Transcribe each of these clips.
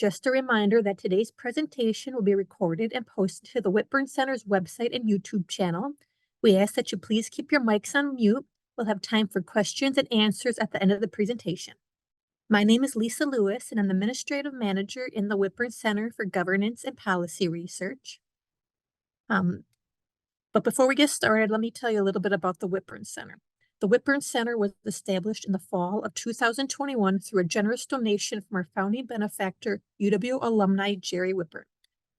just a reminder that today's presentation will be recorded and posted to the Whitburn Center's website and YouTube channel. We ask that you please keep your mics on mute. We'll have time for questions and answers at the end of the presentation. My name is Lisa Lewis, and I'm the Administrative Manager in the Whitburn Center for Governance and Policy Research. But before we get started, let me tell you a little bit about the Whitburn Center. The Whitburn Center was established in the fall of 2021 through a generous donation from our founding benefactor, UW alumni Jerry Whitburn.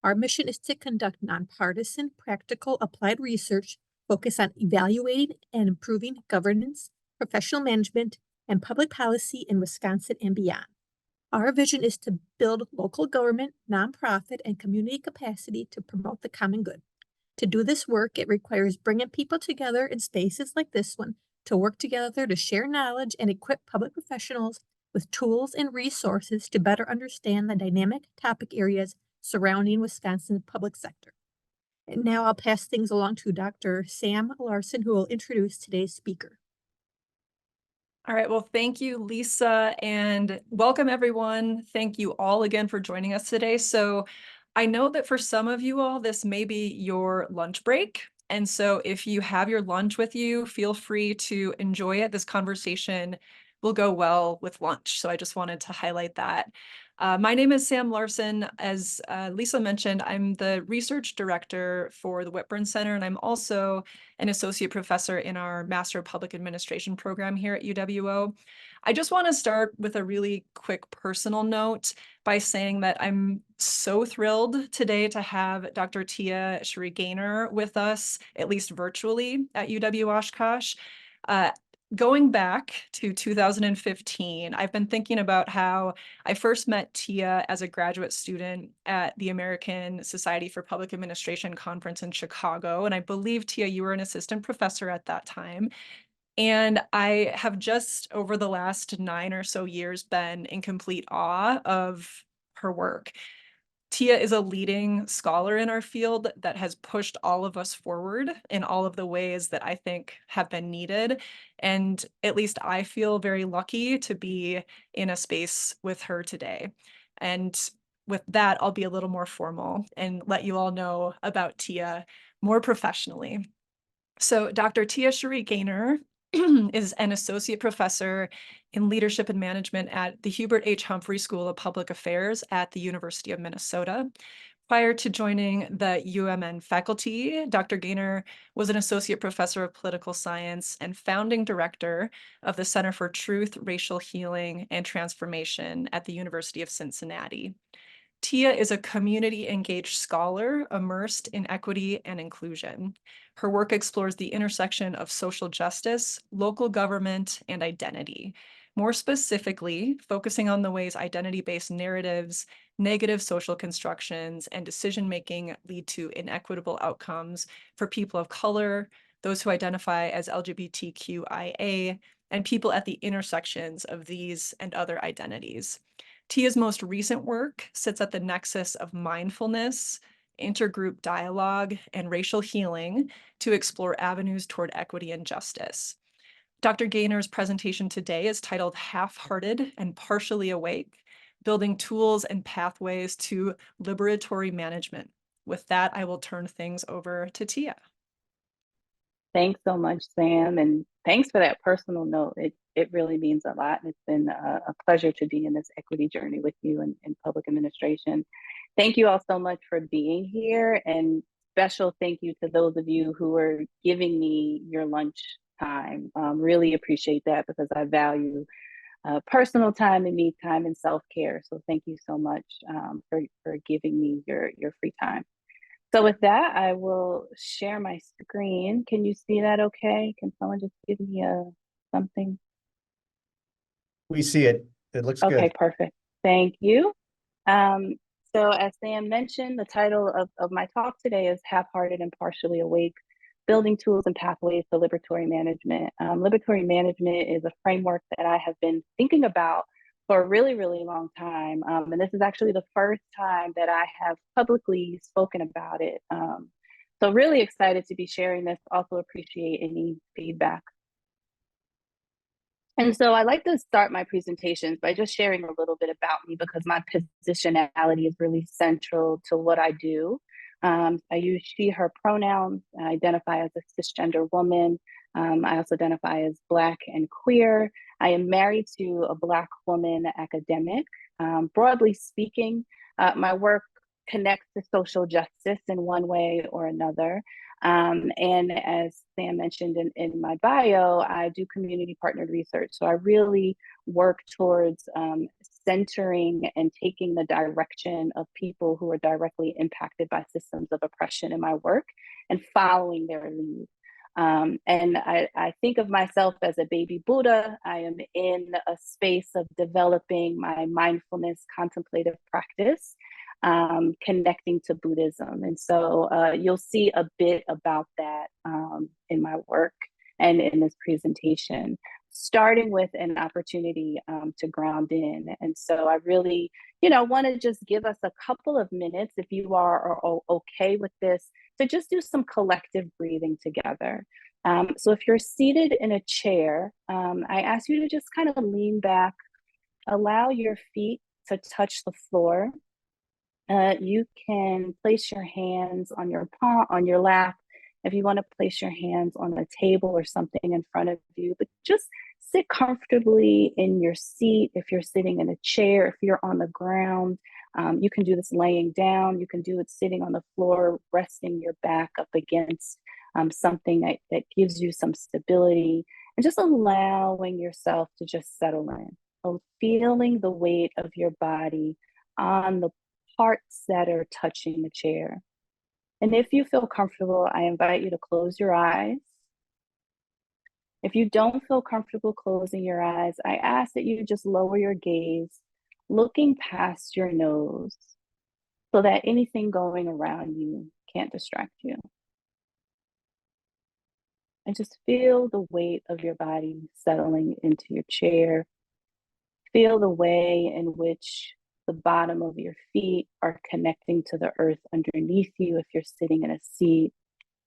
Our mission is to conduct nonpartisan, practical, applied research focused on evaluating and improving governance, professional management, and public policy in Wisconsin and beyond. Our vision is to build local government, nonprofit, and community capacity to promote the common good. To do this work, it requires bringing people together in spaces like this one to work together to share knowledge and equip public professionals with tools and resources to better understand the dynamic topic areas surrounding Wisconsin's public sector. And now I'll pass things along to Dr. Sam Larson, who will introduce today's speaker. All right, well, thank you, Lisa, and welcome everyone. Thank you all again for joining us today. So I know that for some of you all, this may be your lunch break. And so if you have your lunch with you, feel free to enjoy it. This conversation will go well with lunch. So I just wanted to highlight that. My name is Sam Larson. As Lisa mentioned, I'm the research director for the Whitburn Center, and I'm also an associate professor in our Master of Public Administration program here at UWO. I just want to start with a really quick personal note by saying that I'm so thrilled today to have Dr. Tia Cherie Gaynor with us, at least virtually, at UW Oshkosh. Going back to 2015, I've been thinking about how I first met Tia as a graduate student at the American Society for Public Administration conference in Chicago. And I believe, Tia, you were an assistant professor at that time. And I have just over the last 9 or so years been in complete awe of her work. Tia is a leading scholar in our field that has pushed all of us forward in all of the ways that I think have been needed. And at least I feel very lucky to be in a space with her today. And with that, I'll be a little more formal and let you all know about Tia more professionally. So Dr. Tia Cherie Gaynor is an associate professor in leadership and management at the Hubert H. Humphrey School of Public Affairs at the University of Minnesota. Prior to joining the UMN faculty, Dr. Gaynor was an associate professor of political science and founding director of the Center for Truth, Racial Healing, and Transformation at the University of Cincinnati. Tia is a community-engaged scholar immersed in equity and inclusion. Her work explores the intersection of social justice, local government, and identity. More specifically, focusing on the ways identity-based narratives, negative social constructions, and decision-making lead to inequitable outcomes for people of color, those who identify as LGBTQIA, and people at the intersections of these and other identities. Tia's most recent work sits at the nexus of mindfulness, intergroup dialogue, and racial healing to explore avenues toward equity and justice. Dr. Gaynor's presentation today is titled Half-Hearted and Partially Awake, Building Tools and Pathways to Liberatory Management. With that, I will turn things over to Tia. Thanks so much, Sam, and thanks for that personal note. It really means a lot, and it's been a pleasure to be in this equity journey with you in public administration. Thank you all so much for being here, and special thank you to those of you who are giving me your lunch time. Really appreciate that because I value personal time and me time and self-care. So thank you so much for giving me your free time. So with that, I will share my screen. Can you see that okay? Can someone just give me something? We see it. It looks good. Okay, perfect. Thank you. So as Sam mentioned, the title of my talk today is Half-Hearted and Partially Awake, Building Tools and Pathways to Liberatory Management. Liberatory management is a framework that I have been thinking about for a really, really long time. And this is actually the first time that I have publicly spoken about it. So really excited to be sharing this. Also appreciate any feedback. And so I like to start my presentations by just sharing a little bit about me because my positionality is really central to what I do. I use she, her pronouns. I identify as a cisgender woman. I also identify as Black and queer. I am married to a Black woman academic. Broadly speaking, my work connects to social justice in one way or another. And as Sam mentioned in my bio, I do community partnered research. So I really work towards centering and taking the direction of people who are directly impacted by systems of oppression in my work and following their lead. And I think of myself as a baby Buddha. I am in a space of developing my mindfulness contemplative practice, connecting to Buddhism. And so you'll see a bit about that in my work and in this presentation, starting with an opportunity to ground in. And so I really, want to just give us a couple of minutes, if you are okay with this, to just do some collective breathing together. So if you're seated in a chair, I ask you to just kind of lean back, allow your feet to touch the floor. You can place your hands on your palm, on your lap. If you want to place your hands on a table or something in front of you, but just sit comfortably in your seat. If you're sitting in a chair, if you're on the ground, you can do this laying down. You can do it sitting on the floor, resting your back up against something that gives you some stability, and just allowing yourself to just settle in. So feeling the weight of your body on the parts that are touching the chair. And if you feel comfortable, I invite you to close your eyes. If you don't feel comfortable closing your eyes, I ask that you just lower your gaze, looking past your nose so that anything going around you can't distract you. And just feel the weight of your body settling into your chair. Feel the way in which the bottom of your feet are connecting to the earth underneath you if you're sitting in a seat.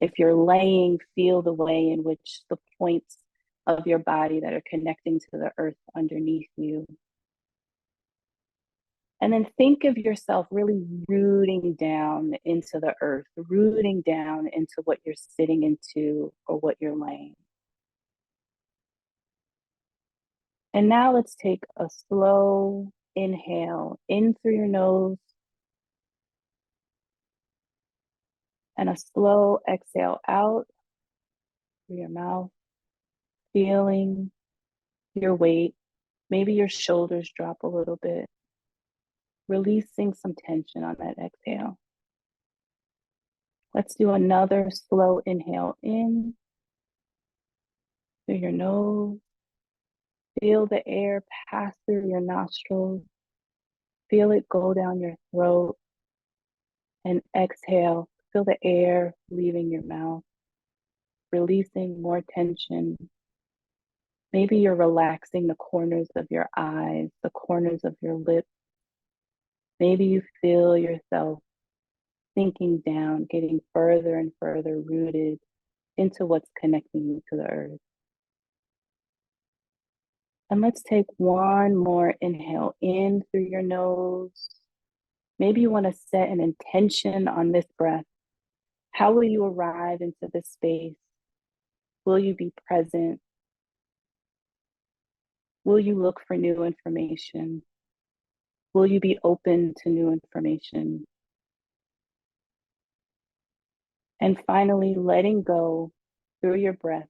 If you're laying, feel the way in which the points of your body that are connecting to the earth underneath you. And then think of yourself really rooting down into the earth, rooting down into what you're sitting into or what you're laying. And now let's take a slow inhale in through your nose and a slow exhale out through your mouth, feeling your weight. Maybe your shoulders drop a little bit, releasing some tension on that exhale. Let's do another slow inhale in through your nose. Feel the air pass through your nostrils. Feel it go down your throat. And exhale. Feel the air leaving your mouth, releasing more tension. Maybe you're relaxing the corners of your eyes, the corners of your lips. Maybe you feel yourself sinking down, getting further and further rooted into what's connecting you to the earth. And let's take one more inhale in through your nose. Maybe you want to set an intention on this breath. How will you arrive into this space? Will you be present? Will you look for new information? Will you be open to new information? And finally, letting go through your breath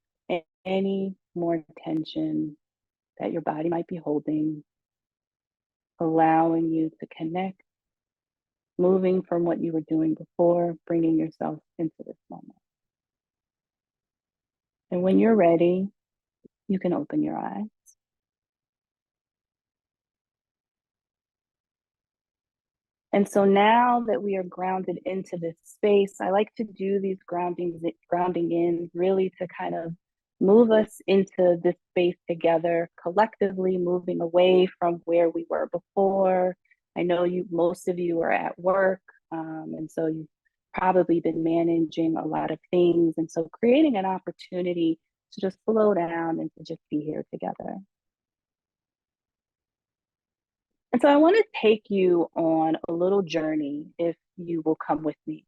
any more tension that your body might be holding, allowing you to connect, moving from what you were doing before, bringing yourself into this moment. And when you're ready, you can open your eyes. And so now that we are grounded into this space, I like to do these grounding in really to kind of move us into this space together, collectively moving away from where we were before. I know most of you are at work, and so you've probably been managing a lot of things. And so creating an opportunity to just slow down and to just be here together. And so I want to take you on a little journey if you will come with me.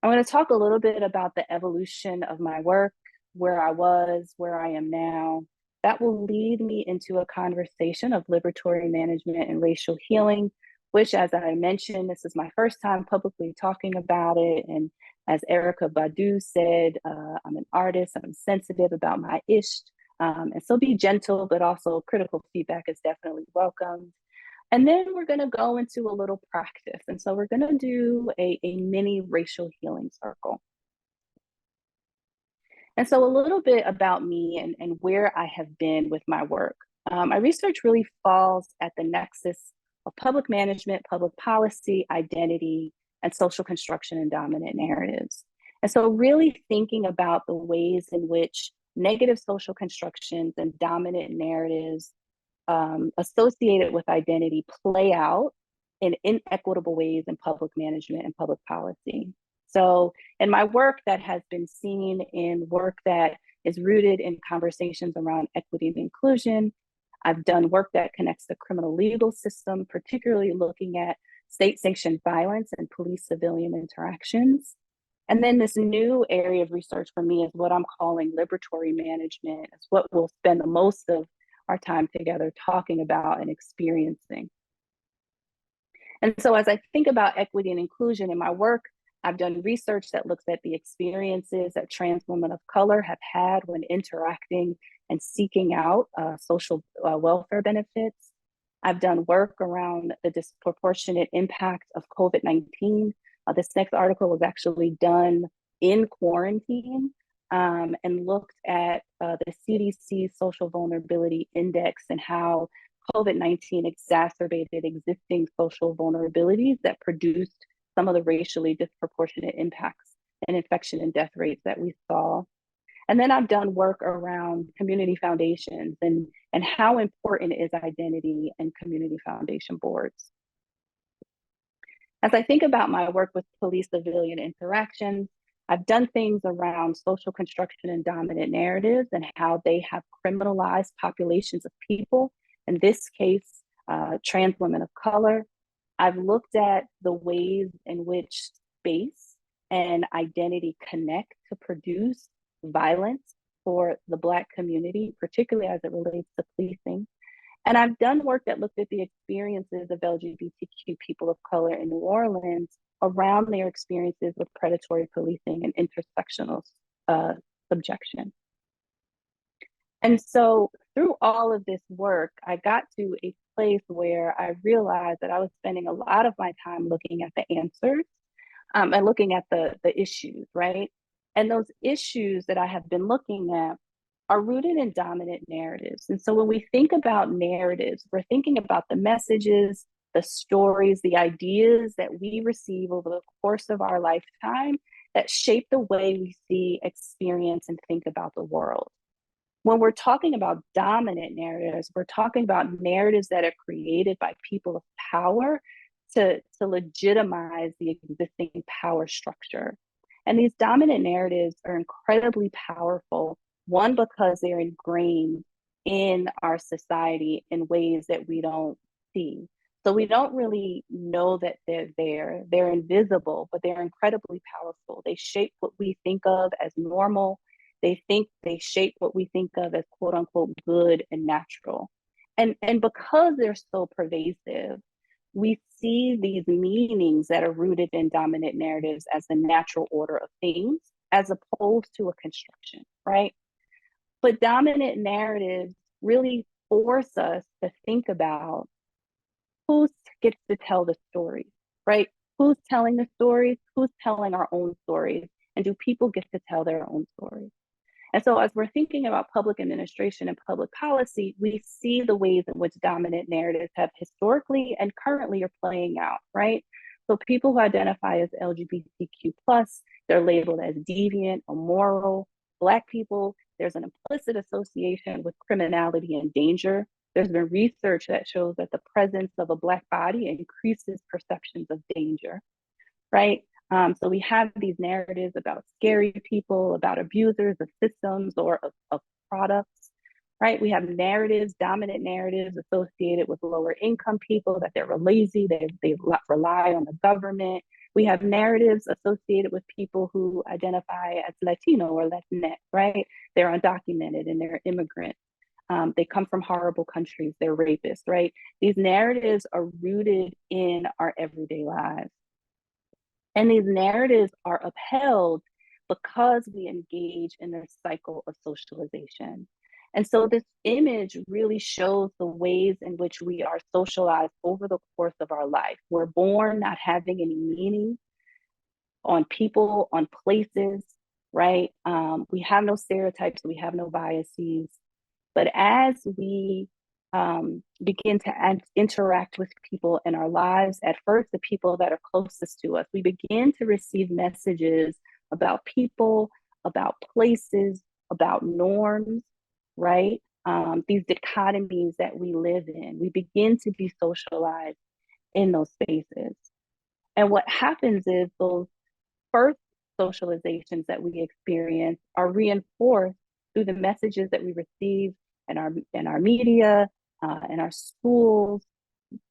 I'm going to talk a little bit about the evolution of my work, where I was, where I am now. That will lead me into a conversation of liberatory management and racial healing, which, as I mentioned, this is my first time publicly talking about it. And as Erica Badu said, I'm an artist, I'm sensitive about my ish. And so be gentle, but also critical feedback is definitely welcomed. And then we're going to go into a little practice. And so we're going to do a mini racial healing circle. And so a little bit about me and where I have been with my work. My research really falls at the nexus of public management, public policy, identity, and social construction and dominant narratives. And so really thinking about the ways in which negative social constructions and dominant narratives associated with identity play out in inequitable ways in public management and public policy. So in my work, that has been seen in work that is rooted in conversations around equity and inclusion. I've done work that connects the criminal legal system, particularly looking at state-sanctioned violence and police-civilian interactions. And then this new area of research for me is what I'm calling liberatory management. It's what we'll spend the most of our time together talking about and experiencing. And so as I think about equity and inclusion in my work, I've done research that looks at the experiences that trans women of color have had when interacting and seeking out social welfare benefits. I've done work around the disproportionate impact of COVID-19. This next article was actually done in quarantine and looked at the CDC Social Vulnerability Index and how COVID-19 exacerbated existing social vulnerabilities that produced some of the racially disproportionate impacts and infection and death rates that we saw. And then I've done work around community foundations and how important is identity and community foundation boards. As I think about my work with police-civilian interactions, I've done things around social construction and dominant narratives and how they have criminalized populations of people, in this case, trans women of color. I've looked at the ways in which space and identity connect to produce violence for the Black community, particularly as it relates to policing. And I've done work that looked at the experiences of LGBTQ people of color in New Orleans around their experiences with predatory policing and intersectional subjection. And so through all of this work, I got to a place where I realized that I was spending a lot of my time looking at the answers and looking at the issues, right? And those issues that I have been looking at are rooted in dominant narratives. And so when we think about narratives, we're thinking about the messages, the stories, the ideas that we receive over the course of our lifetime that shape the way we see, experience, and think about the world. When we're talking about dominant narratives, we're talking about narratives that are created by people of power to legitimize the existing power structure. And these dominant narratives are incredibly powerful, one, because they're ingrained in our society in ways that we don't see. So we don't really know that they're there. They're invisible, but they're incredibly powerful. They shape what we think of as normal. They shape what we think of as quote unquote good and natural. And because they're so pervasive, we see these meanings that are rooted in dominant narratives as the natural order of things, as opposed to a construction, right? But dominant narratives really force us to think about who gets to tell the stories, right? Who's telling the stories? Who's telling our own stories? And do people get to tell their own stories? And so as we're thinking about public administration and public policy, we see the ways in which dominant narratives have historically and currently are playing out, right? So people who identify as LGBTQ+, they're labeled as deviant, immoral. Black people, there's an implicit association with criminality and danger. There's been research that shows that the presence of a Black body increases perceptions of danger, right? So we have these narratives about scary people, about abusers of systems or of products. right? We have narratives, dominant narratives associated with lower income people, that they're lazy, they rely on the government. We have narratives associated with people who identify as Latino or Latinx, right? They're undocumented and they're immigrants. They come from horrible countries, they're rapists, right? These narratives are rooted in our everyday lives. And these narratives are upheld because we engage in this cycle of socialization. And so this image really shows the ways in which we are socialized over the course of our life. We're born not having any meaning on people, on places, right? We have no stereotypes, we have no biases. But as we begin to interact with people in our lives, at first, the people that are closest to us, we begin to receive messages about people, about places, about norms, right? These dichotomies that we live in, we begin to be socialized in those spaces. And what happens is those first socializations that we experience are reinforced through the messages that we receive in our media, in our schools,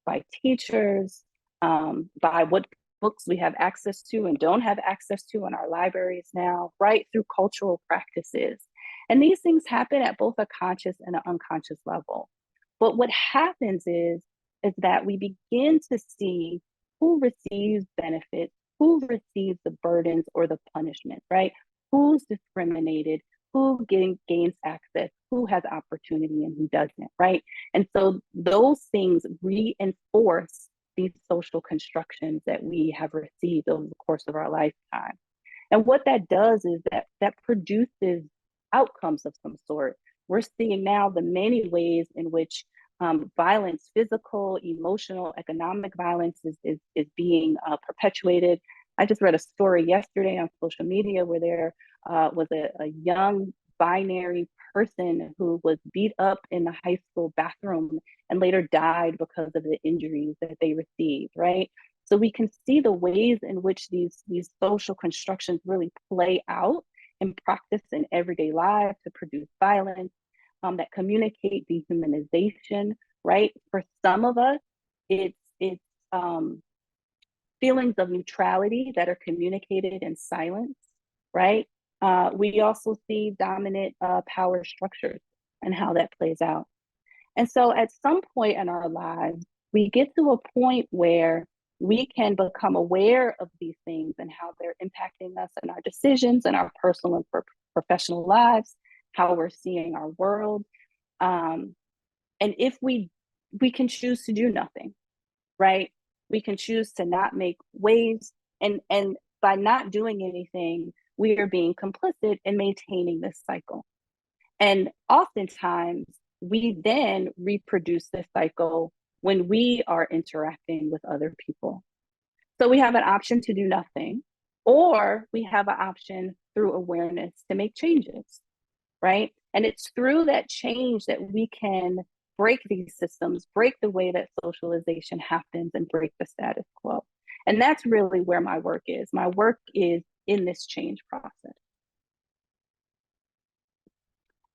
by teachers, by what books we have access to and don't have access to in our libraries now, right, through cultural practices. And these things happen at both a conscious and an unconscious level. But what happens is that we begin to see who receives benefits, who receives the burdens or the punishment, right? Who's discriminated, who gains access, who has opportunity and who doesn't, right? And so those things reinforce these social constructions that we have received over the course of our lifetime. And what that does is that produces outcomes of some sort. We're seeing now the many ways in which violence, physical, emotional, economic violence is being perpetuated. I just read a story yesterday on social media where there was a young binary person who was beat up in the high school bathroom and later died because of the injuries that they received, right? So we can see the ways in which these social constructions really play out in practice in everyday life to produce violence, that communicate dehumanization, right? For some of us, it's feelings of neutrality that are communicated in silence, right? We also see dominant power structures and how that plays out. And so at some point in our lives, we get to a point where we can become aware of these things and how they're impacting us in our decisions and our personal and professional lives, how we're seeing our world. And if we can choose to do nothing, right? We can choose to not make waves. And by not doing anything, we are being complicit in maintaining this cycle. And oftentimes, we then reproduce this cycle when we are interacting with other people. So we have an option to do nothing, or we have an option through awareness to make changes, right? And it's through that change that we can break these systems, break the way that socialization happens, and break the status quo. And that's really where my work is. My work is in this change process.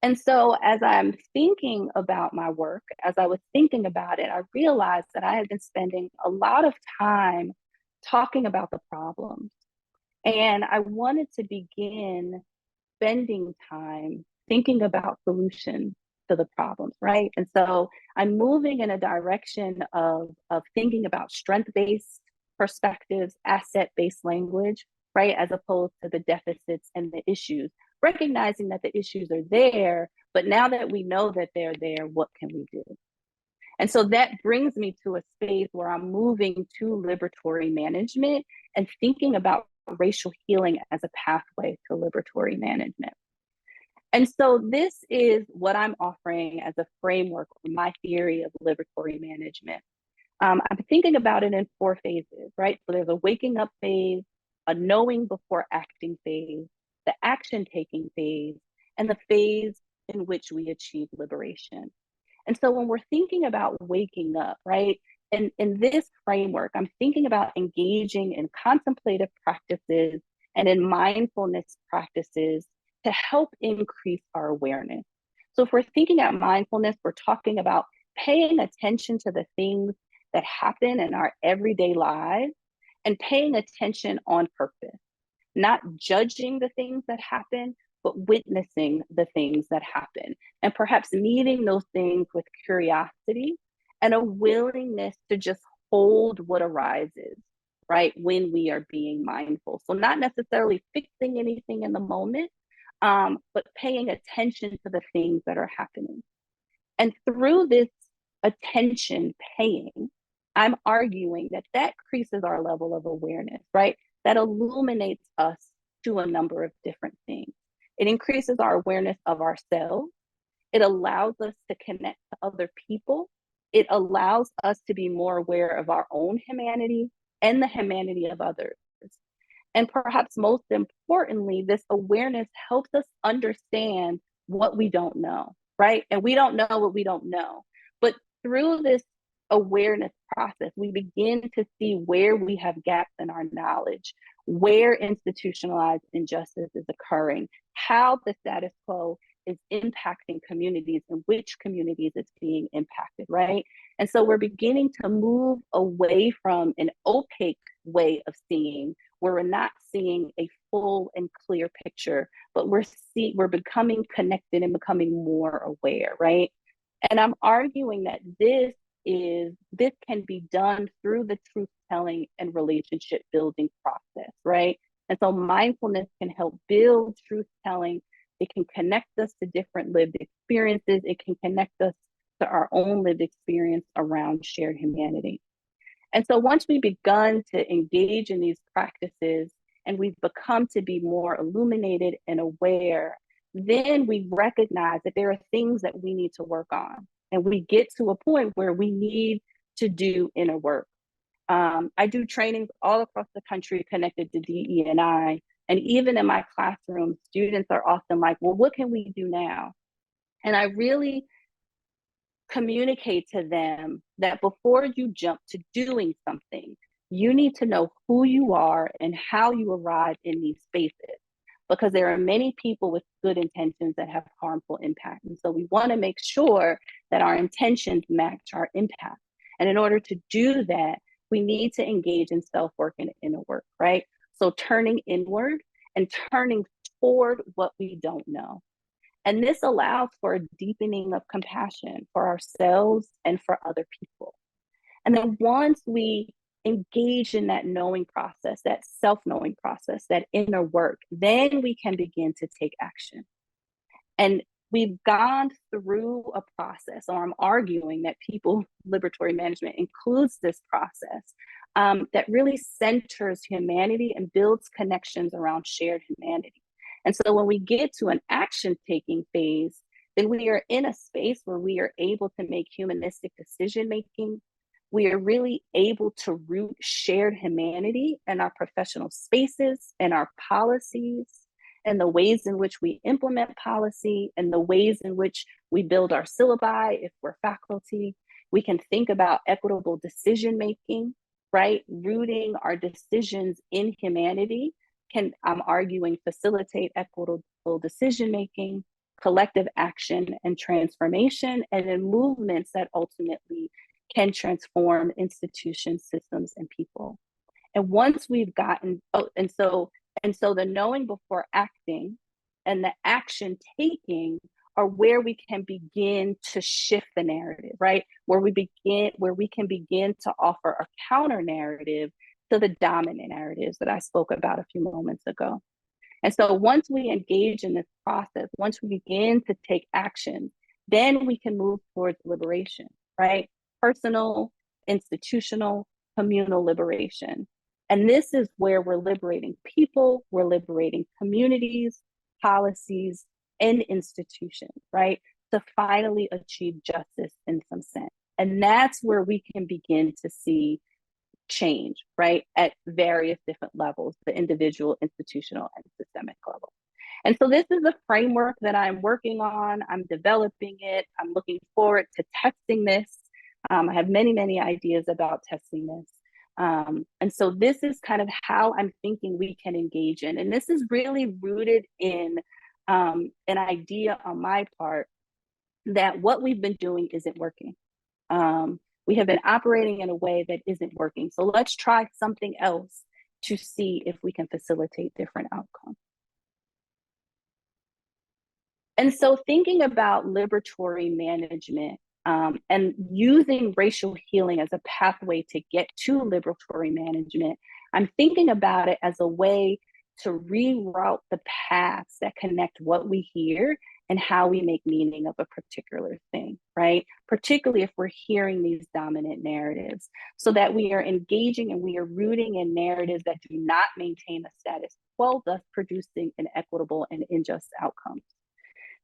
And so as I'm thinking about my work, as I was thinking about it, I realized that I had been spending a lot of time talking about the problems. And I wanted to begin spending time thinking about solutions to the problems, right? And so I'm moving in a direction of thinking about strength-based perspectives, asset-based language, right? As opposed to the deficits and the issues, recognizing that the issues are there, but now that we know that they're there, what can we do? And so that brings me to a space where I'm moving to liberatory management and thinking about racial healing as a pathway to liberatory management. And so this is what I'm offering as a framework for my theory of liberatory management. I'm thinking about it in 4 phases, right? So there's a waking up phase, a knowing before acting phase, the action taking phase, and the phase in which we achieve liberation. And so when we're thinking about waking up, right, in this framework, I'm thinking about engaging in contemplative practices and in mindfulness practices to help increase our awareness. So if we're thinking about mindfulness, we're talking about paying attention to the things that happen in our everyday lives and paying attention on purpose, not judging the things that happen, but witnessing the things that happen, and perhaps meeting those things with curiosity and a willingness to just hold what arises, right, when we are being mindful. So not necessarily fixing anything in the moment, but paying attention to the things that are happening. And through this attention paying, I'm arguing that that increases our level of awareness, right? That illuminates us to a number of different things. It increases our awareness of ourselves. It allows us to connect to other people. It allows us to be more aware of our own humanity and the humanity of others. And perhaps most importantly, this awareness helps us understand what we don't know, right? And we don't know what we don't know. But through this awareness process, we begin to see where we have gaps in our knowledge, where institutionalized injustice is occurring, how the status quo is impacting communities and which communities it's being impacted, right? And so we're beginning to move away from an opaque way of seeing, where we're not seeing a full and clear picture, but we're becoming connected and becoming more aware, right? And I'm arguing that this can be done through the truth telling and relationship building process, right? And so mindfulness can help build truth telling. It can connect us to different lived experiences. It can connect us to our own lived experience around shared humanity. And so once we've begun to engage in these practices and we've become to be more illuminated and aware, then we recognize that there are things that we need to work on. And we get to a point where we need to do inner work. I do trainings all across the country connected to DE&I. And even in my classroom, students are often like, well, what can we do now? And I really communicate to them that before you jump to doing something, you need to know who you are and how you arrive in these spaces, because there are many people with good intentions that have harmful impact. And so we want to make sure that our intentions match our impact. And in order to do that, we need to engage in self-work and inner work, right? So turning inward and turning toward what we don't know. And this allows for a deepening of compassion for ourselves and for other people. And then once we engage in that knowing process, that self-knowing process, that inner work, then we can begin to take action. And we've gone through a process, or I'm arguing that people liberatory management includes this process that really centers humanity and builds connections around shared humanity. And so when we get to an action taking phase, then we are in a space where we are able to make humanistic decision making. We are really able to root shared humanity in our professional spaces and our policies, and the ways in which we implement policy, and the ways in which we build our syllabi if we're faculty. We can think about equitable decision making, right? Rooting our decisions in humanity can, I'm arguing, facilitate equitable decision making, collective action and transformation, and then movements that ultimately can transform institutions, systems, and people. And once we've gotten, and so the knowing before acting and the action taking are where we can begin to shift the narrative, right? Where we can begin to offer a counter narrative to the dominant narratives that I spoke about a few moments ago. And so once we engage in this process, once we begin to take action, then we can move towards liberation, right? Personal, institutional, communal liberation. And this is where we're liberating people, we're liberating communities, policies, and institutions, right? To finally achieve justice in some sense. And that's where we can begin to see change, right? At various different levels, the individual, institutional, and systemic level. And so this is a framework that I'm working on. I'm developing it. I'm looking forward to testing this. I have many, many ideas about testing this. And so this is kind of how I'm thinking we can engage in. And this is really rooted in an idea on my part that what we've been doing isn't working. We have been operating in a way that isn't working. So let's try something else to see if we can facilitate different outcomes. And so thinking about liberatory management and using racial healing as a pathway to get to liberatory management, I'm thinking about it as a way to reroute the paths that connect what we hear and how we make meaning of a particular thing, right? Particularly if we're hearing these dominant narratives, so that we are engaging and we are rooting in narratives that do not maintain the status quo, thus producing inequitable and unjust outcomes.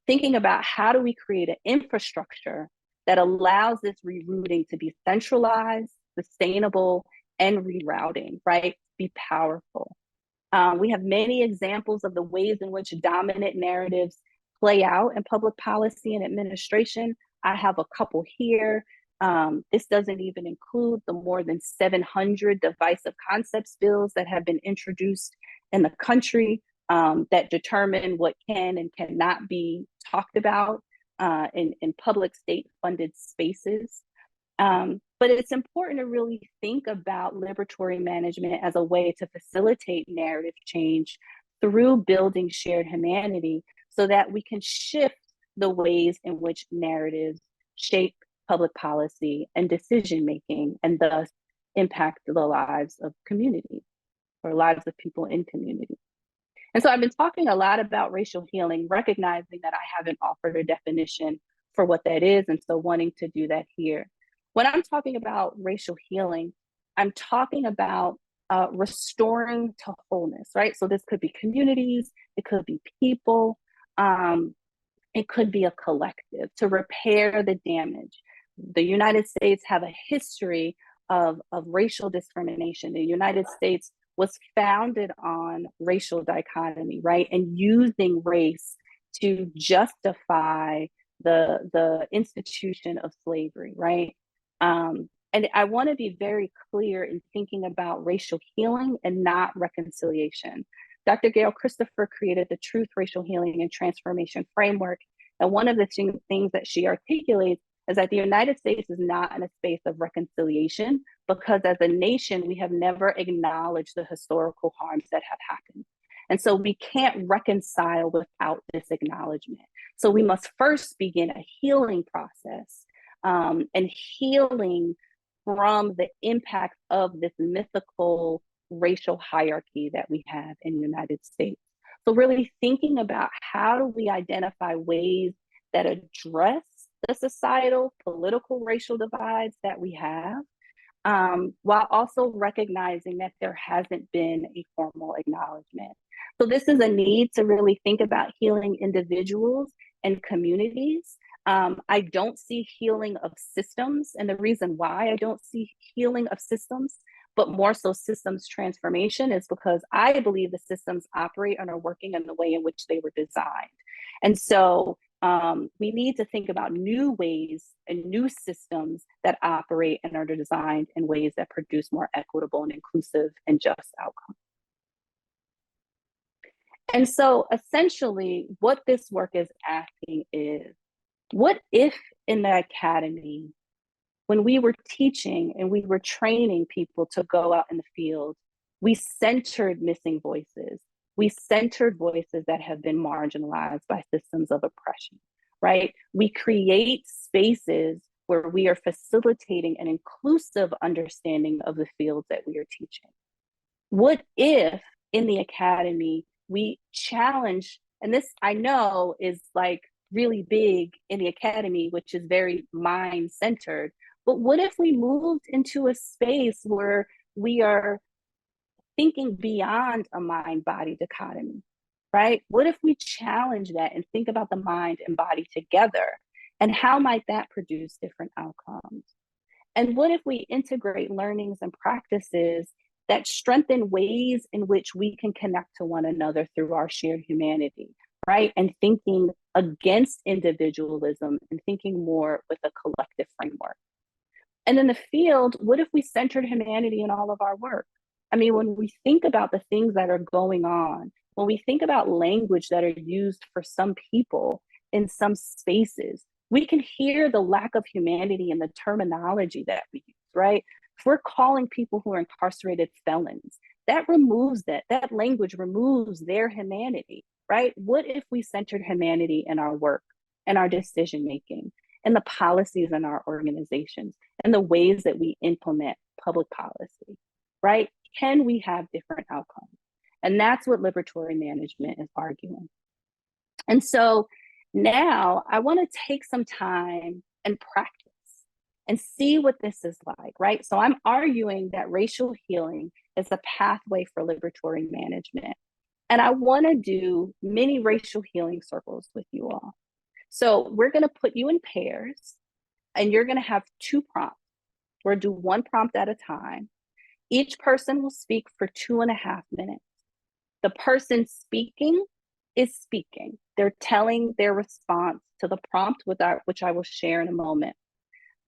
Thinking about how do we create an infrastructure that allows this rerouting to be centralized, sustainable, and rerouting, right? Be powerful. We have many examples of the ways in which dominant narratives play out in public policy and administration. I have a couple here. This doesn't even include the more than 700 divisive concepts bills that have been introduced in the country that determine what can and cannot be talked about in public state-funded spaces. But it's important to really think about liberatory management as a way to facilitate narrative change through building shared humanity so that we can shift the ways in which narratives shape public policy and decision-making and thus impact the lives of communities or lives of people in communities. And so I've been talking a lot about racial healing, recognizing that I haven't offered a definition for what that is, and so wanting to do that here. When I'm talking about racial healing, I'm talking about restoring to wholeness, right? So this could be communities, it could be people, it could be a collective to repair the damage. The United States have a history of racial discrimination. The United States was founded on racial dichotomy, right? And using race to justify the institution of slavery, right? And I want to be very clear in thinking about racial healing and not reconciliation. Dr. Gail Christopher created the Truth, Racial Healing, and Transformation Framework. And one of the things that she articulates is that the United States is not in a space of reconciliation because as a nation, we have never acknowledged the historical harms that have happened. And so we can't reconcile without this acknowledgement. So we must first begin a healing process and healing from the impact of this mythical racial hierarchy that we have in the United States. So really thinking about how do we identify ways that address the societal, political, racial divides that we have, while also recognizing that there hasn't been a formal acknowledgement. So this is a need to really think about healing individuals and communities. I don't see healing of systems, and the reason why I don't see healing of systems, but more so systems transformation, is because I believe the systems operate and are working in the way in which they were designed. And so we need to think about new ways and new systems that operate and are designed in ways that produce more equitable and inclusive and just outcomes. And so essentially what this work is asking is, what if in the academy, when we were teaching and we were training people to go out in the field, we centered missing voices. We centered voices that have been marginalized by systems of oppression, right? We create spaces where we are facilitating an inclusive understanding of the fields that we are teaching. What if in the academy we challenge, and this I know is like really big in the academy, which is very mind-centered, but what if we moved into a space where we are thinking beyond a mind-body dichotomy, right? What if we challenge that and think about the mind and body together? And how might that produce different outcomes? And what if we integrate learnings and practices that strengthen ways in which we can connect to one another through our shared humanity, right? And thinking against individualism and thinking more with a collective framework. And in the field, what if we centered humanity in all of our work? I mean, when we think about the things that are going on, when we think about language that are used for some people in some spaces, We can hear the lack of humanity in the terminology that we use, right? If we're calling people who are incarcerated felons, that language removes their humanity, right? What if we centered humanity in our work and our decision making and the policies in our organizations and the ways that we implement public policy, right? Can we have different outcomes? And that's what liberatory management is arguing. And so now I want to take some time and practice and see what this is like, right? So I'm arguing that racial healing is a pathway for liberatory management. And I want to do many racial healing circles with you all. So we're going to put you in pairs and you're going to have 2 prompts. We'll do 1 prompt at a time. Each person will speak for 2.5 minutes. The person speaking is speaking. They're telling their response to the prompt, which I will share in a moment.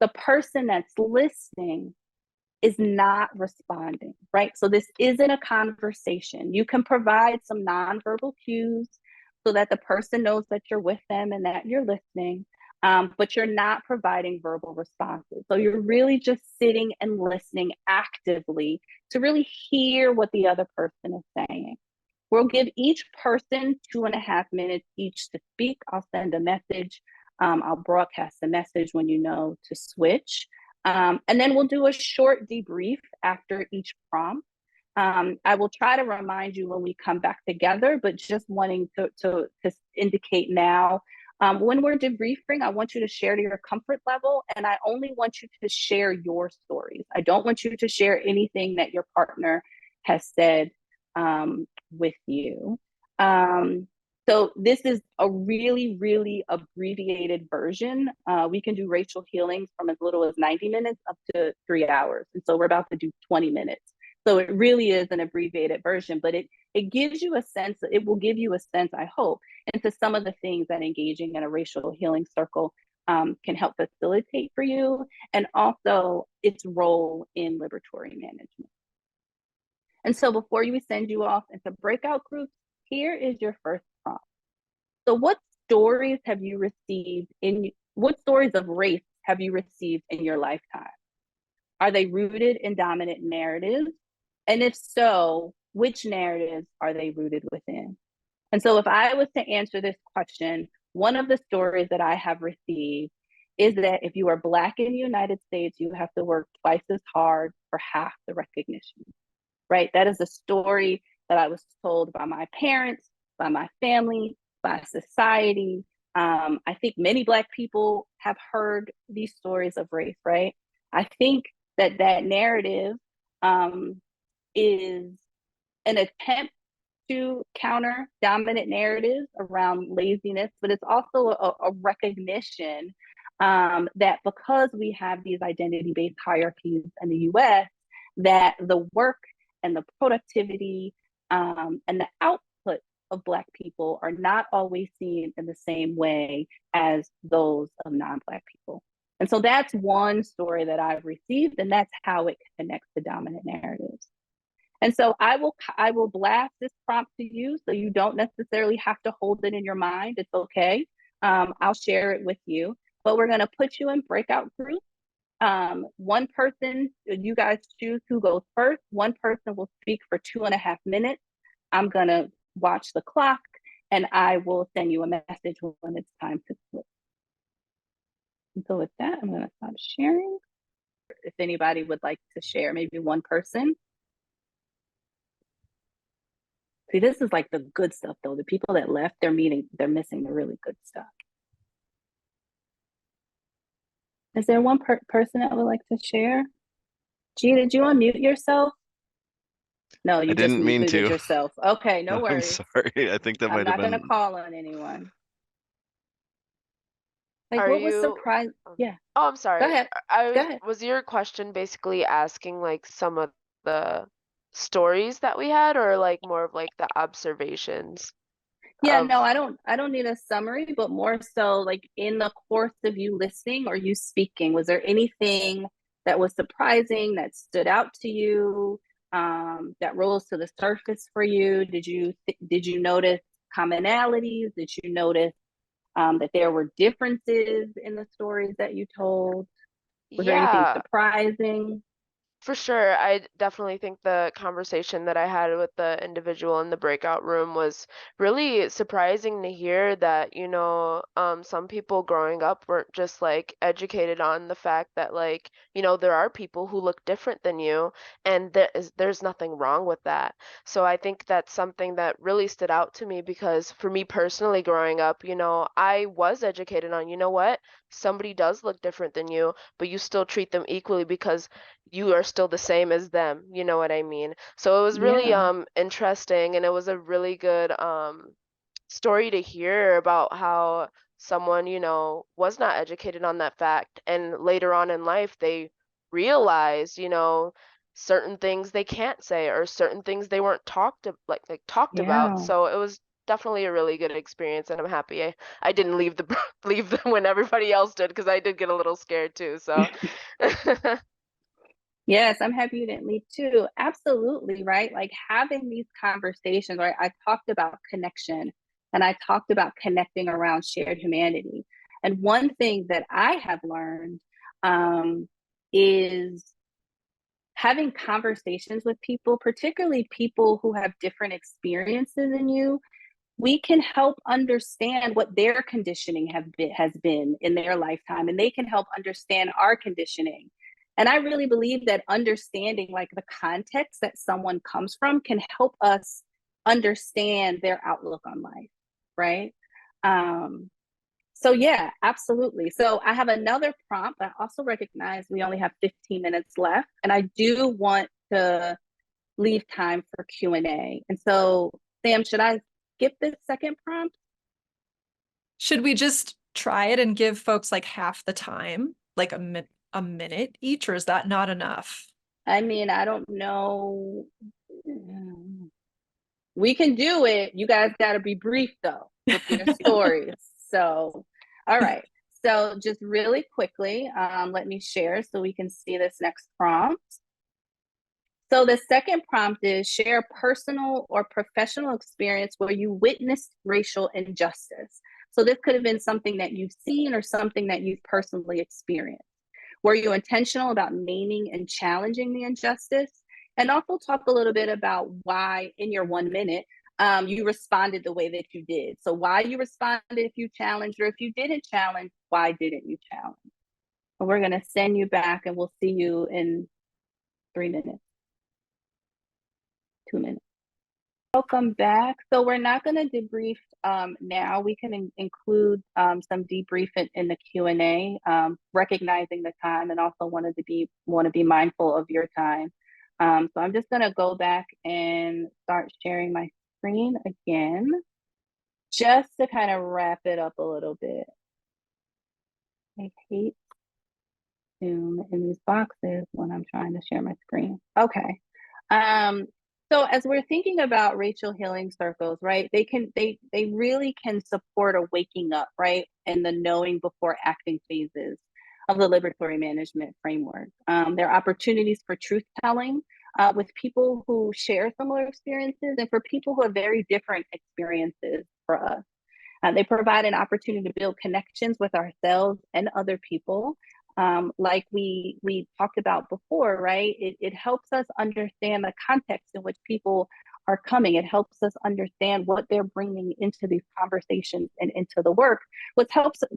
The person that's listening is not responding, right? So this isn't a conversation. You can provide some nonverbal cues so that the person knows that you're with them and that you're listening, but you're not providing verbal responses. So you're really just sitting and listening actively to really hear what the other person is saying. We'll give each person 2.5 minutes each to speak. I'll send a message. I'll broadcast the message when you know to switch. And then we'll do a short debrief after each prompt. I will try to remind you when we come back together, but just wanting to indicate now, when we're debriefing, I want you to share to your comfort level, and I only want you to share your stories. I don't want you to share anything that your partner has said with you. So this is a really, really abbreviated version. We can do racial healings from as little as 90 minutes up to 3 hours. And so we're about to do 20 minutes. So it really is an abbreviated version, but it gives you a sense, it will give you a sense, I hope, into some of the things that engaging in a racial healing circle can help facilitate for you, and also its role in liberatory management. And so before we send you off into breakout groups, here is your first prompt. So what stories have you received what stories of race have you received in your lifetime? Are they rooted in dominant narratives? And if so, which narratives are they rooted within? And so if I was to answer this question, one of the stories that I have received is that if you are Black in the United States, you have to work twice as hard for half the recognition, right? That is a story that I was told by my parents, by my family, by society. I think many Black people have heard these stories of race, right? I think that narrative is an attempt to counter dominant narratives around laziness, but it's also a recognition that because we have these identity-based hierarchies in the US, that the work and the productivity and the output of Black people are not always seen in the same way as those of non-Black people. And so that's one story that I've received, and that's how it connects to dominant narratives. And so I will blast this prompt to you, so you don't necessarily have to hold it in your mind. It's okay. I'll share it with you, but we're going to put you in breakout groups. One person, you guys choose who goes first. One person will speak for 2.5 minutes. I'm going to watch the clock, and I will send you a message when it's time to switch. And so with that, I'm going to stop sharing. If anybody would like to share, maybe one person. See, this is like the good stuff, though. The people that left their meeting, they're missing the really good stuff. Is there one person that would like to share? G, did you unmute yourself? No, you just didn't mean muted to. yourself. Okay, no worries. I'm sorry. I think that I'm might have not going been. to call on anyone. Like, Are what was you? surprising? Yeah, Oh, I'm sorry. go ahead. Go ahead. Was your question basically asking like some of the stories that we had, or like more of like the observations? Yeah, of- no, I don't need a summary, but more so like in the course of you listening or you speaking, was there anything that was surprising that stood out to you, that rose to the surface for you? Did you notice commonalities? Did you notice that there were differences in the stories that you told? Was there anything Yeah. surprising? For sure. I definitely think the conversation that I had with the individual in the breakout room was really surprising to hear that, some people growing up weren't just like educated on the fact that like, there are people who look different than you, and there's nothing wrong with that. So I think that's something that really stood out to me because for me personally growing up, I was educated on, what? Somebody does look different than you, but you still treat them equally because you are still the same as them, you know what I mean? So it was really Yeah, interesting, and it was a really good story to hear about how someone, was not educated on that fact, and later on in life they realized, certain things they can't say or certain things they weren't talked about. yeah. So it was definitely a really good experience, and I'm happy I didn't leave the leave them when everybody else did, because I did get a little scared too. So Yes, I'm happy you didn't leave too. Absolutely, right? Like having these conversations, right? I talked about connection and I talked about connecting around shared humanity. And one thing that I have learned is having conversations with people, particularly people who have different experiences than you, we can help understand what their conditioning has been in their lifetime, and they can help understand our conditioning. And I really believe that understanding like the context that someone comes from can help us understand their outlook on life, right? So yeah, absolutely. So I have another prompt. I also recognize we only have 15 minutes left, and I do want to leave time for Q&A. And so, Sam, should I skip this second prompt? Should we just try it and give folks like half the time, like a minute each, or is that not enough? I mean, I don't know. We can do it. You guys got to be brief though with your stories. So, all right. So just really quickly, let me share so we can see this next prompt. So the second prompt is share a personal or professional experience where you witnessed racial injustice. So this could have been something that you've seen or something that you've personally experienced. Were you intentional about naming and challenging the injustice? And also talk a little bit about why in your 1 minute you responded the way that you did. So why you responded if you challenged, or if you didn't challenge, why didn't you challenge? And we're gonna send you back and we'll see you in 3 minutes. 2 minutes. Welcome back. So we're not going to debrief now. We can include some debrief in the Q&A, recognizing the time, and also want to be mindful of your time. So I'm just going to go back and start sharing my screen again, just to kind of wrap it up a little bit. I hate Zoom in these boxes when I'm trying to share my screen. Okay. So as we're thinking about racial healing circles, right, they really can support a waking up, right, and the knowing before acting phases of the liberatory management framework. There are opportunities for truth telling with people who share similar experiences and for people who have very different experiences for us. They provide an opportunity to build connections with ourselves and other people. Like we talked about before, right? It helps us understand the context in which people are coming. It helps us understand what they're bringing into these conversations and into the work, which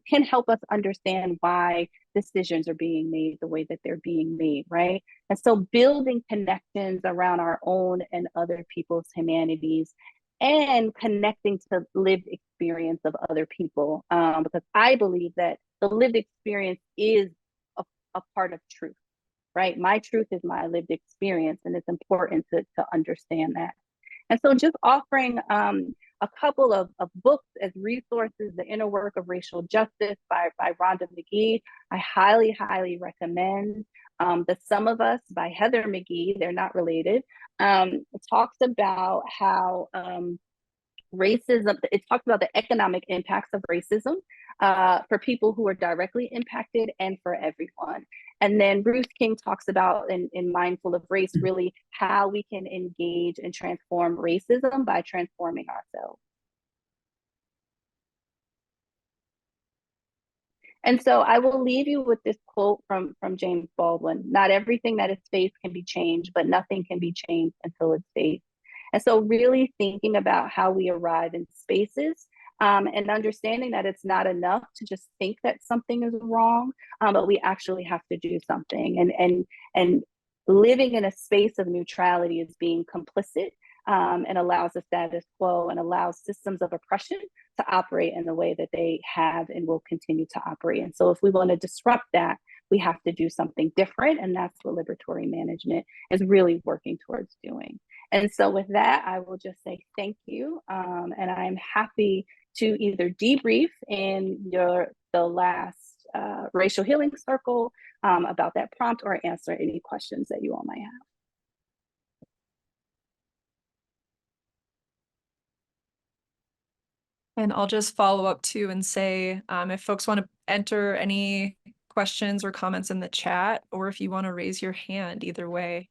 can help us understand why decisions are being made the way that they're being made, right? And so building connections around our own and other people's humanities and connecting to lived experience of other people, because I believe that the lived experience is a part of truth, right? My truth is my lived experience, and it's important to understand that. And so just offering a couple of books as resources, The Inner Work of Racial Justice by Rhonda McGee, I highly, highly recommend. The Sum of Us by Heather McGee, they're not related, talks about how racism, it talks about the economic impacts of racism for people who are directly impacted and for everyone. And then Ruth King talks about in Mindful of Race, really how we can engage and transform racism by transforming ourselves. And so I will leave you with this quote from James Baldwin: "Not everything that is faced can be changed, but nothing can be changed until it's faced." And so really thinking about how we arrive in spaces, and understanding that it's not enough to just think that something is wrong, but we actually have to do something. And living in a space of neutrality is being complicit, and allows the status quo and allows systems of oppression to operate in the way that they have and will continue to operate. And so if we want to disrupt that, we have to do something different. And that's what liberatory management is really working towards doing. And so with that, I will just say thank you. And I'm happy to either debrief in the last racial healing circle about that prompt, or answer any questions that you all might have. And I'll just follow up too and say, if folks want to enter any questions or comments in the chat, or if you want to raise your hand, either way.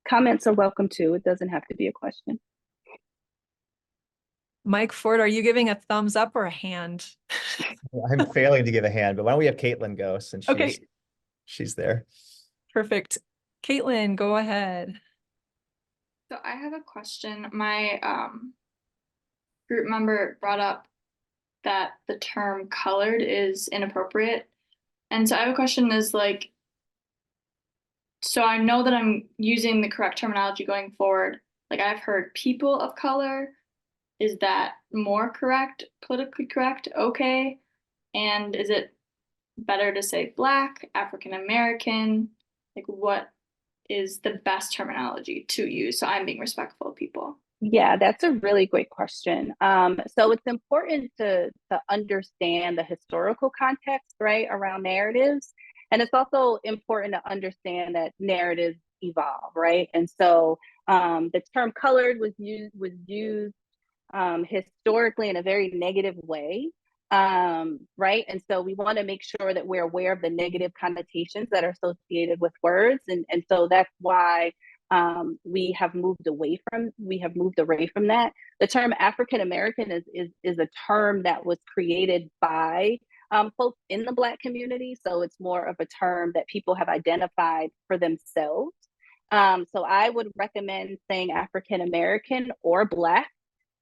Comments are welcome too. It doesn't have to be a question. Mike Ford, are you giving a thumbs up or a hand? I'm failing to give a hand, but why don't we have Caitlin go, since Okay. she's there. Perfect. Caitlin, go ahead. So I have a question. My group member brought up that the term colored is inappropriate. And so I have a question is like, so I know that I'm using the correct terminology going forward. Like I've heard people of color. Is that more correct, politically correct? Okay. And is it better to say Black, African American? Like what is the best terminology to use so I'm being respectful of people? Yeah, that's a really great question. So it's important to understand the historical context, right, around narratives. And it's also important to understand that narratives evolve, right? And so the term colored was used historically in a very negative way, right? And so we want to make sure that we're aware of the negative connotations that are associated with words. And so that's why we have moved away from that. The term African American is a term that was created by folks in the Black community. So it's more of a term that people have identified for themselves. So I would recommend saying African American or Black.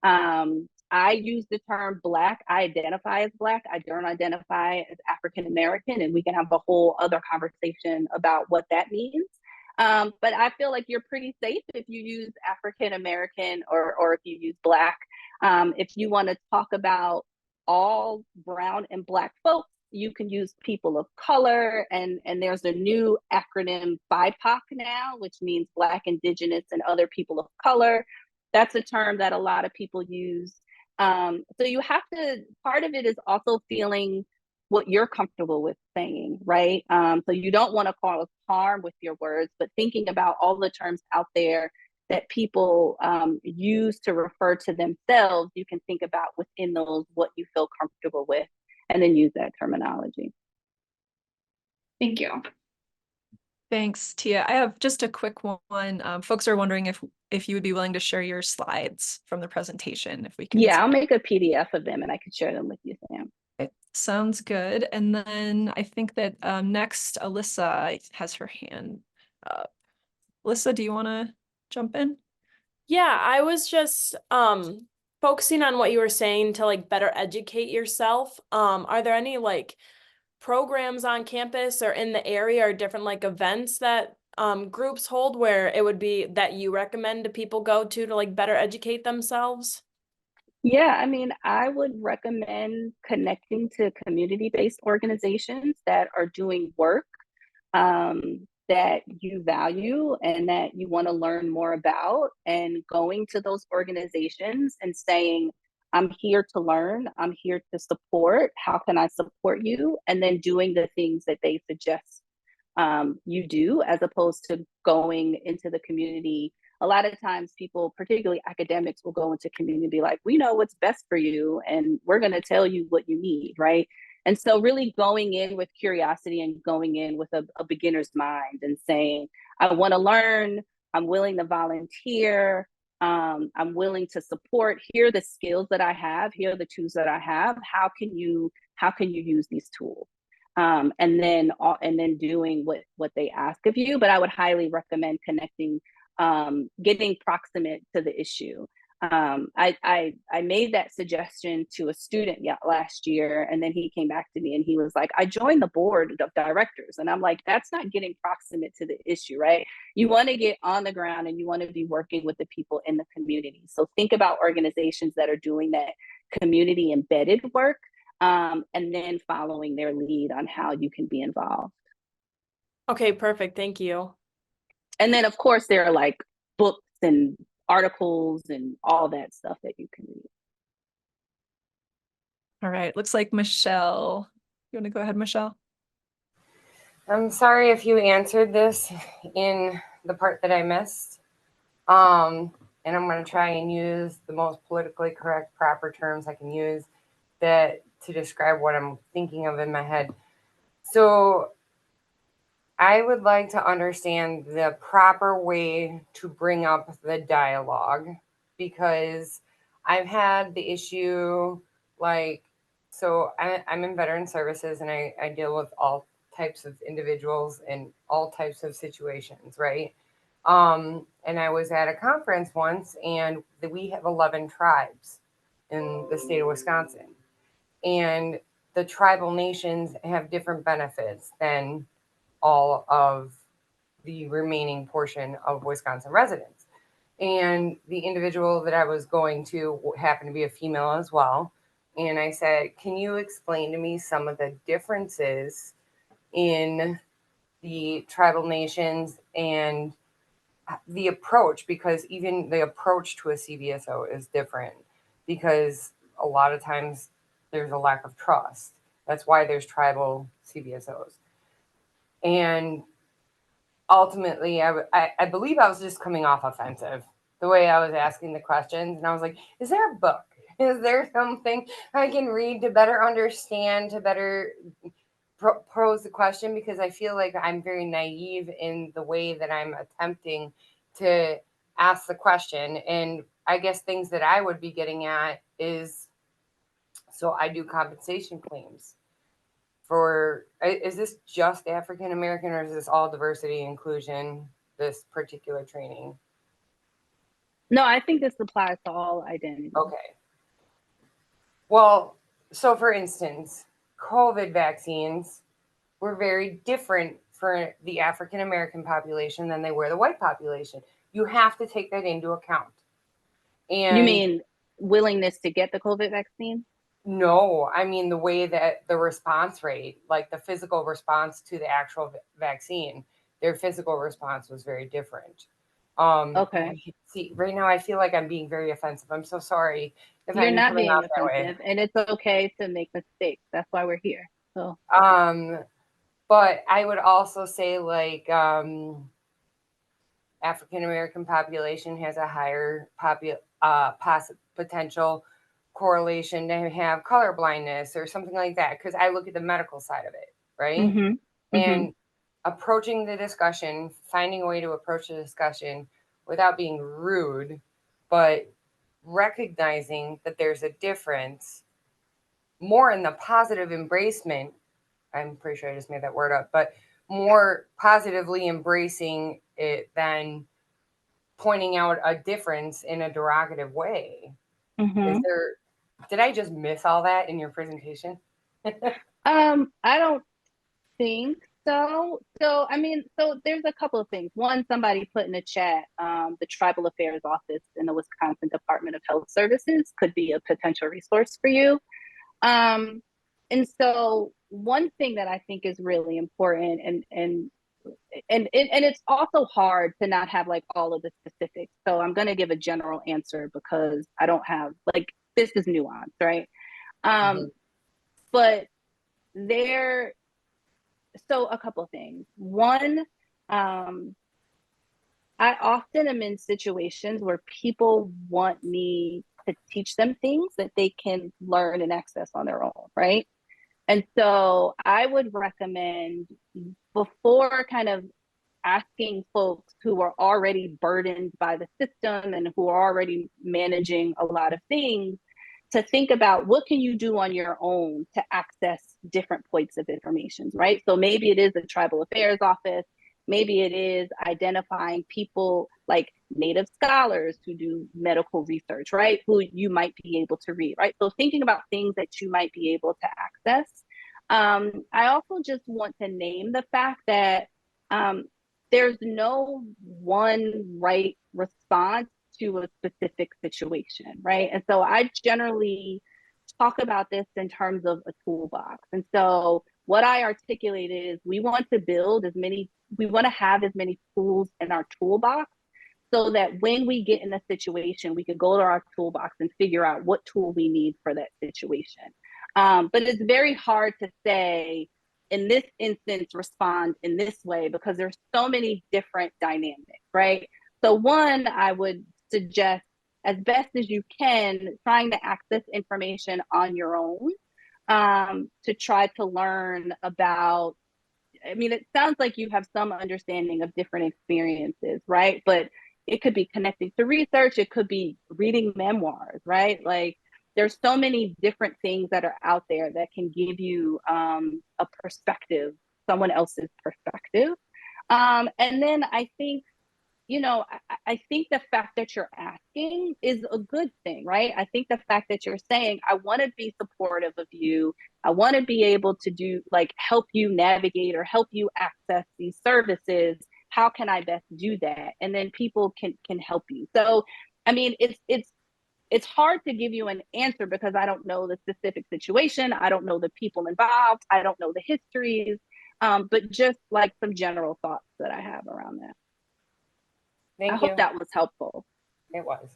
I use the term Black. I identify as Black. I don't identify as African American, and we can have a whole other conversation about what that means. But I feel like you're pretty safe if you use African American or if you use Black. If you want to talk about all brown and Black folks, you can use people of color, and there's a new acronym, BIPOC now, which means Black, Indigenous, and other people of color. That's a term that a lot of people use. So you have to, part of it is also feeling what you're comfortable with saying, right? So you don't want to cause harm with your words, but thinking about all the terms out there that people use to refer to themselves, you can think about within those what you feel comfortable with, and then use that terminology. Thank you. Thanks, Tia. I have just a quick one. Folks are wondering if you would be willing to share your slides from the presentation, if we can. Yeah, I'll make a PDF of them and I can share them with you, Sam. Okay, sounds good. And then I think that next, Alyssa has her hand up. Alyssa, do you want to jump in? Yeah, I was just focusing on what you were saying to like better educate yourself. Are there any like programs on campus or in the area or different like events that groups hold where it would be that you recommend to people go to like better educate themselves? Yeah, I mean, I would recommend connecting to community-based organizations that are doing work that you value and that you want to learn more about, and going to those organizations and saying, I'm here to learn, I'm here to support, how can I support you? And then doing the things that they suggest you do, as opposed to going into the community. A lot of times people, particularly academics, will go into community and be like, we know what's best for you and we're going to tell you what you need, right? And so really going in with curiosity and going in with a beginner's mind and saying, I want to learn, I'm willing to volunteer, I'm willing to support. Here are the skills that I have. Here are the tools that I have. How can you use these tools? And then doing what they ask of you. But I would highly recommend connecting, getting proximate to the issue. I made that suggestion to a student last year, and then he came back to me and he was like, I joined the board of directors. And I'm like, that's not getting proximate to the issue, right? You want to get on the ground and you want to be working with the people in the community. So think about organizations that are doing that community embedded work, and then following their lead on how you can be involved. Okay, perfect. Thank you. And then of course there are like books and articles and all that stuff that you can read. All right, looks like Michelle. You want to go ahead, Michelle? I'm sorry if you answered this in the part that I missed. And I'm going to try and use the most politically correct, proper terms I can use that to describe what I'm thinking of in my head. So I would like to understand the proper way to bring up the dialogue, because I've had the issue, like, so I'm in veteran services and I deal with all types of individuals in all types of situations, right? And I was at a conference once, and we have 11 tribes in the state of Wisconsin. And the tribal nations have different benefits than all of the remaining portion of Wisconsin residents. And the individual that I was going to happened to be a female as well. And I said, can you explain to me some of the differences in the tribal nations and the approach? Because even the approach to a CVSO is different, because a lot of times there's a lack of trust. That's why there's tribal CVSOs. And ultimately, I believe I was just coming off offensive the way I was asking the questions. And I was like, is there a book? Is there something I can read to better understand, to better pose the question? Because I feel like I'm very naive in the way that I'm attempting to ask the question. And I guess things that I would be getting at is, so I do compensation claims. Is this just African American, or is this all diversity and inclusion, this particular training? No, I think this applies to all identities. Okay. Well, so for instance, COVID vaccines were very different for the African American population than they were the white population. You have to take that into account. And you mean willingness to get the COVID vaccine? No, I mean the way that the response rate, like the physical response to the actual vaccine, their physical response was very different. Okay. See, right now I feel like I'm being very offensive. I'm so sorry if You're I'm not coming being off that way. offensive, and it's okay to make mistakes. That's why we're here. So But I would also say, like, African American population has a higher potential correlation to have color blindness or something like that, because I look at the medical side of it, right? And approaching the discussion, finding a way to approach the discussion without being rude, but recognizing that there's a difference, more in the positive embracement. I'm pretty sure I just made that word up, but more positively embracing it than pointing out a difference in a derogative way. Did I just miss all that in your presentation? I don't think so. So there's a couple of things. One, somebody put in the chat, the Tribal Affairs Office in the Wisconsin Department of Health Services could be a potential resource for you. And so one thing that I think is really important, and it's also hard to not have like all of the specifics. So I'm going to give a general answer because I don't have, like, this is nuanced, right? But so a couple of things. One, I often am in situations where people want me to teach them things that they can learn and access on their own, right? And so I would recommend, before kind of asking folks who are already burdened by the system and who are already managing a lot of things to think about what can you do on your own to access different points of information, right? So maybe it is a tribal affairs office. Maybe it is identifying people like Native scholars who do medical research, right? Who you might be able to read, right? So thinking about things that you might be able to access. I also just want to name the fact that there's no one right response to a specific situation, right? And so I generally talk about this in terms of a toolbox. And so what I articulated is we want to have as many tools in our toolbox so that when we get in a situation, we can go to our toolbox and figure out what tool we need for that situation. But it's very hard to say, in this instance, respond in this way because there's so many different dynamics, right? So one, I would suggest, as best as you can, trying to access information on your own to try to learn about, I mean, it sounds like you have some understanding of different experiences, right? But it could be connecting to research, it could be reading memoirs, right? Like there's so many different things that are out there that can give you a perspective, someone else's perspective. And then I think, I think the fact that you're asking is a good thing, right? I think the fact that you're saying, I want to be supportive of you. I want to be able to help you navigate or help you access these services. How can I best do that? And then people can help you. So, I mean, it's hard to give you an answer because I don't know the specific situation. I don't know the people involved. I don't know the histories, but just like some general thoughts that I have around that. Thank I you. hope that was helpful. It was.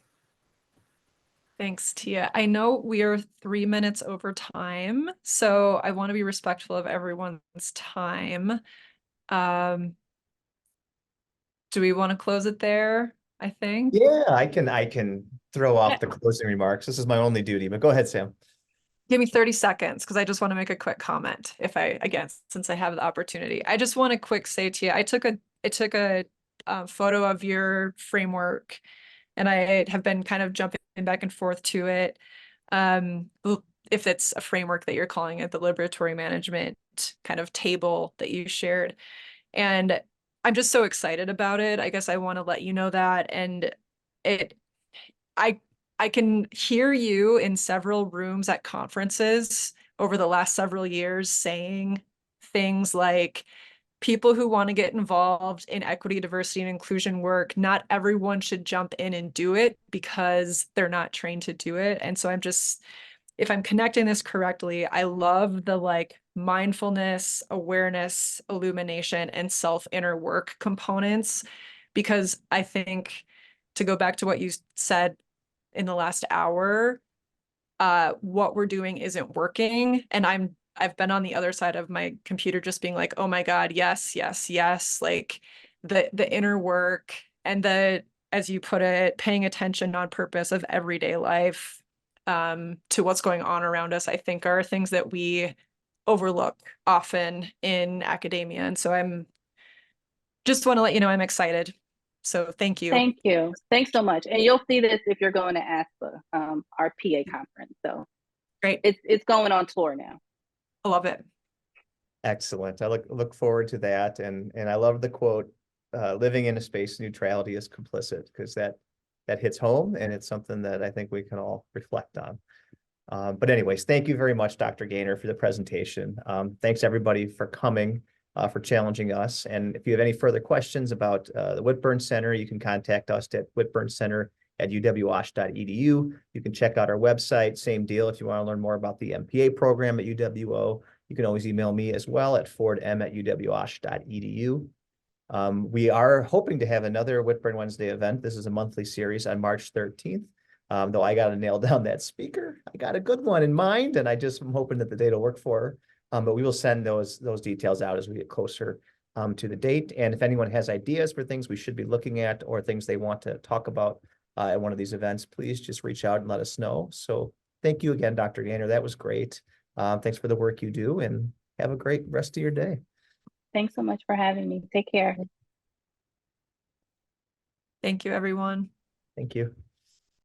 Thanks, Tia. I know we are 3 minutes over time, so I want to be respectful of everyone's time. Do we want to close it there? I think. Yeah, I can throw off the closing remarks. This is my only duty, but go ahead, Sam. Give me 30 seconds because I just want to make a quick comment. Since I have the opportunity, I just want to quick say to you, I took a photo of your framework and I have been kind of jumping back and forth to it. If it's a framework that you're calling it, the liberatory management kind of table that you shared. And I'm just so excited about it. I guess I want to let you know that. And I can hear you in several rooms at conferences over the last several years saying things like, people who want to get involved in equity, diversity, and inclusion work, not everyone should jump in and do it because they're not trained to do it. And so if I'm connecting this correctly, I love the mindfulness, awareness, illumination, and self-inner work components, because I think, to go back to what you said in the last hour, what we're doing isn't working. And I've been on the other side of my computer just being like, oh my God, yes, yes, yes. Like the inner work and as you put it, paying attention on purpose of everyday life to what's going on around us, I think are things that we overlook often in academia. And so I'm just want to let you know I'm excited. So thank you. Thank you. Thanks so much. And you'll see this if you're going to ASPA, our PA conference. So Great. It's going on tour now. I love it. Excellent. I look forward to that. And I love the quote, living in a space neutrality is complicit, because that hits home, and it's something that I think we can all reflect on. But anyways, thank you very much, Dr. Gaynor, for the presentation. Thanks everybody for coming, for challenging us. And if you have any further questions about the Whitburn Center, you can contact us at whitburncenter@uwosh.edu. You can check out our website, same deal. If you want to learn more about the MPA program at UWO, you can always email me as well at fordm@uwosh.edu. We are hoping to have another Whitburn Wednesday event. This is a monthly series on March 13th. Though I got to nail down that speaker. I got a good one in mind, and I just am hoping that the date will work for her. But we will send those details out as we get closer to the date. And if anyone has ideas for things we should be looking at or things they want to talk about at one of these events, please just reach out and let us know. So thank you again, Dr. Gaynor. That was great. Thanks for the work you do, and have a great rest of your day. Thanks so much for having me. Take care. Thank you, everyone. Thank you.